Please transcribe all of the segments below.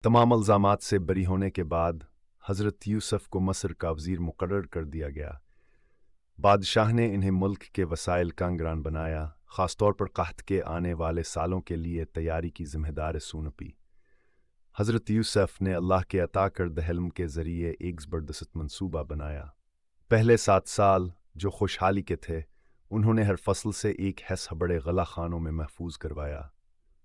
तमाम इल्ज़ामात से बरी होने के बाद हज़रत यूसुफ को मस्र का वज़ीर मुकर्रर कर दिया गया। बादशाह ने इन्हें मुल्क के वसाइल का निगरान बनाया, ख़ासतौर पर क़हत के आने वाले सालों के लिए तैयारी की ज़िम्मेदारी सौंपी। हज़रत यूसुफ ने अल्लाह के अता करद हिल्म के ज़रिए एक ज़बरदस्त मंसूबा बनाया। पहले 7 साल जो खुशहाली के थे, उन्होंने हर फसल से एक हिस्सा बड़े गला खानों में महफूज करवाया।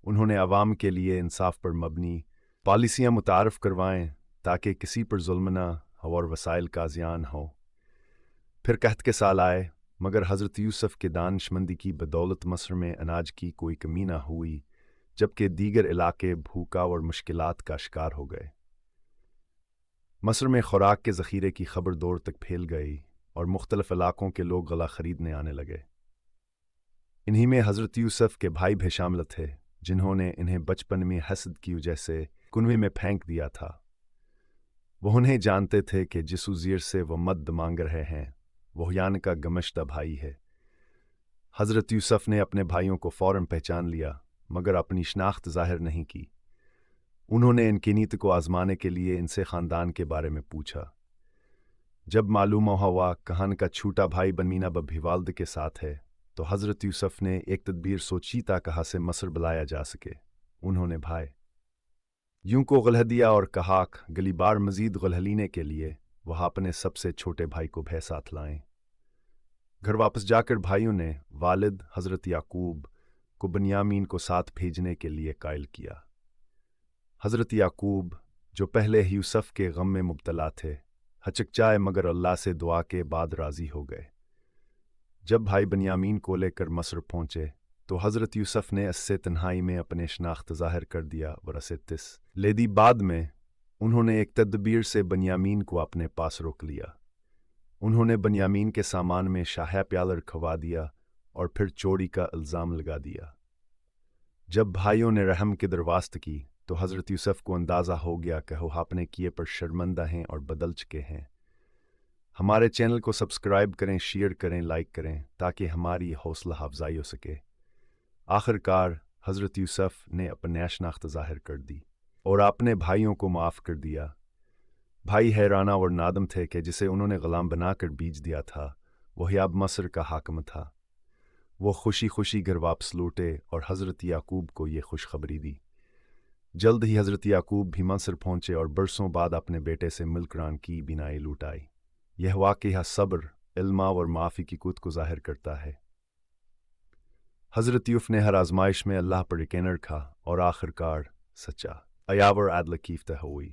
उन्होंने अवाम के लिए इंसाफ पर मबनी पॉलिसियाँ मुतारफ़ करवाएं ताकि किसी पर जुल्म न हो और वसाइल का ज़ियान हो। फिर कहत के साल आए, मगर हज़रत यूसुफ के दानिशमंदी की बदौलत मस्र में अनाज की कोई कमी न हुई, जबकि दीगर इलाके भूखा और मुश्किलात का शिकार हो गए। मस्र में खुराक के ज़ख़ीरे की खबर दूर तक फैल गई और मुख्तलिफ इलाकों के लोग गला खरीदने आने लगे। इन्हीं में हज़रत यूसुफ के भाई भी शामिल थे, जिन्होंने इन्हें बचपन में हसद की वजह से कुएं में फेंक दिया था। वह उन्हें जानते थे कि जिस उज़ीर से वह मदद मांग रहे हैं, वह यान का गमश्ता भाई है। हज़रत यूसुफ ने अपने भाइयों को फ़ौरन पहचान लिया, मगर अपनी शनाख्त ज़ाहिर नहीं की। उन्होंने इनकी नीति को आज़माने के लिए इनसे ख़ानदान के बारे में पूछा। जब मालूम हुआ कहान का छोटा भाई बनीना भी वालिद के साथ है, तो हज़रत यूसुफ ने एक तदबीर सोची ता कहाँ से मस्र बुलाया जा सके। उन्होंने भाई यूं को गलह दिया और कहा गलीबार मज़ीद गलहलीने के लिए वह अपने सबसे छोटे भाई को भय साथ लाएं। घर वापस जाकर भाइयों ने वालिद हज़रत याकूब को बनियामीन को साथ भेजने के लिए कायल किया। हज़रत याकूब जो पहले ही यूसुफ के गम में मुब्तला थे, हचकचाए मगर अल्लाह से दुआ के बाद राज़ी हो गए। जब भाई बनियामीन को लेकर मस्र पहुँचे तो हज़रत यूसुफ ने इससे तन्हाई में अपने शनाख्त ज़ाहिर कर दिया और असतिस लेदी। बाद में उन्होंने एक तदबीर से बनियामीन को अपने पास रोक लिया। उन्होंने बनियामीन के सामान में शाह प्याला रखवा दिया और फिर चोरी का इल्ज़ाम लगा दिया। जब भाइयों ने रहम की दरख्वास्त की तो हज़रत यूसुफ को अंदाज़ा हो गया कि वह अपने किए पर शर्मिंदा हैं और बदल चुके हैं। हमारे चैनल को सब्सक्राइब करें, शेयर करें, लाइक करें ताकि हमारी हौसला अफजाई हो सके। आखिरकार हज़रत यूसुफ ने अपनी शनाख्त ज़ाहिर कर दी और अपने भाइयों को माफ़ कर दिया। भाई हैराना और नादम थे कि जिसे उन्होंने ग़ुलाम बनाकर बीज दिया था, वही अब मस्र का हाकिम था। वो खुशी खुशी घर वापस लौटे और हज़रत याकूब को ये खुशखबरी दी। जल्द ही हज़रत याकूब भी मस्र पहुँचे और बरसों बाद अपने बेटे से मिलकर की बिनाई लुटाई। यह वाक़या सब्र, इल्मा और माफ़ी की कुत को ज़ाहिर करता है। हज़रत यूसुफ ने हर आज़माइश में अल्लाह पर यकीन रखा और आखिरकार सच्चा अयावर आदल की फ़तह हुई।